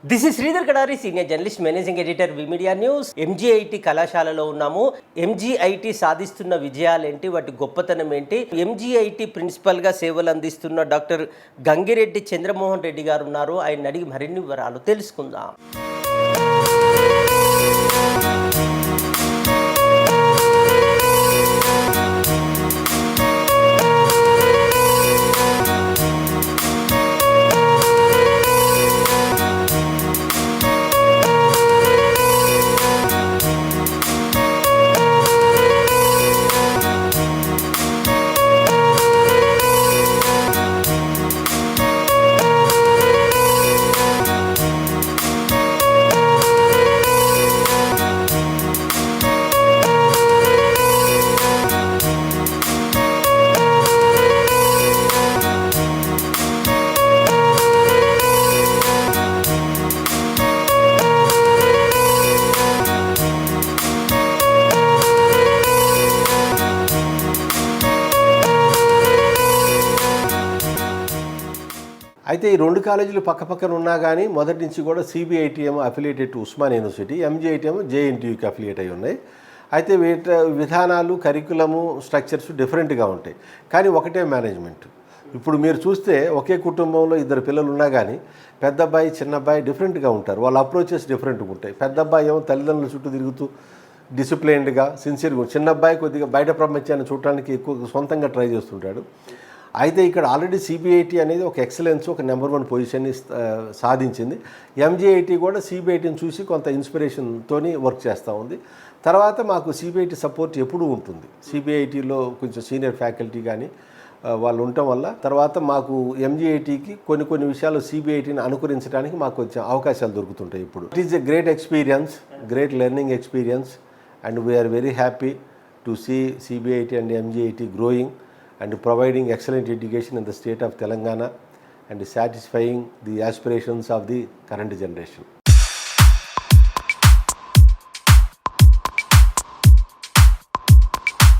This is Sridhar Kadari, senior journalist, managing editor, V media news. MGIT కళాశాలలో ఉన్నాము. ఎంజీఐటీ సాధిస్తున్న విజయాలేంటి, వాటి గొప్పతనం ఏంటి? ఎంజీఐటీ ప్రిన్సిపల్గా సేవలు అందిస్తున్న డాక్టర్ గంగిరెడ్డి చంద్రమోహన్ రెడ్డి గారు ఉన్నారు. ఆయన అడిగి మరిన్ని వివరాలు తెలుసుకుందాం. అయితే ఈ రెండు కాలేజీలు పక్కపక్కన ఉన్నా కానీ మొదటి నుంచి కూడా CBITM affiliated to Osmania university, MGITM జేఎన్టీయూకి అఫిలియేట్ అయి ఉన్నాయి. అయితే వీటి విధానాలు, కరికులము, స్ట్రక్చర్స్ డిఫరెంట్గా ఉంటాయి, కానీ ఒకటే మేనేజ్మెంట్. ఇప్పుడు మీరు చూస్తే ఒకే కుటుంబంలో ఇద్దరు పిల్లలు ఉన్నా కానీ పెద్ద అబ్బాయి, చిన్న అబ్బాయి డిఫరెంట్గా ఉంటారు. వాళ్ళ అప్రోచెస్ డిఫరెంట్గా ఉంటాయి. పెద్ద అబ్బాయి ఏమో తల్లిదండ్రుల చుట్టూ తిరుగుతూ డిసిప్లైన్డ్గా, సిన్సియర్గా, చిన్న అబ్బాయి కొద్దిగా బయట ప్రపంచాన్ని చూడటానికి ఎక్కువ సొంతంగా ట్రై చేస్తుంటాడు. అయితే ఇక్కడ ఆల్రెడీ సిబిఐటి అనేది ఒక ఎక్సలెన్స్, ఒక నెంబర్ 1 పొజిషన్ని సాధించింది. ఎంజీఐటి కూడా సిబిఐటిని చూసి కొంత ఇన్స్పిరేషన్తో వర్క్ చేస్తూ ఉంది. తర్వాత మాకు సిబిఐటి సపోర్ట్ ఎప్పుడూ ఉంటుంది. సిబిఐటిలో కొంచెం సీనియర్ ఫ్యాకల్టీ కానీ వాళ్ళు ఉండటం వల్ల తర్వాత మాకు ఎంజీఐటికి కొన్ని విషయాలు సిబిఐటిని అనుకరించడానికి మాకు కొంచెం అవకాశాలు దొరుకుతుంటాయి. ఇప్పుడు it is a great experience, great learning experience, and we are very happy to see CBIT and MGIT growing and providing excellent education in the state of Telangana and satisfying the aspirations of the current generation.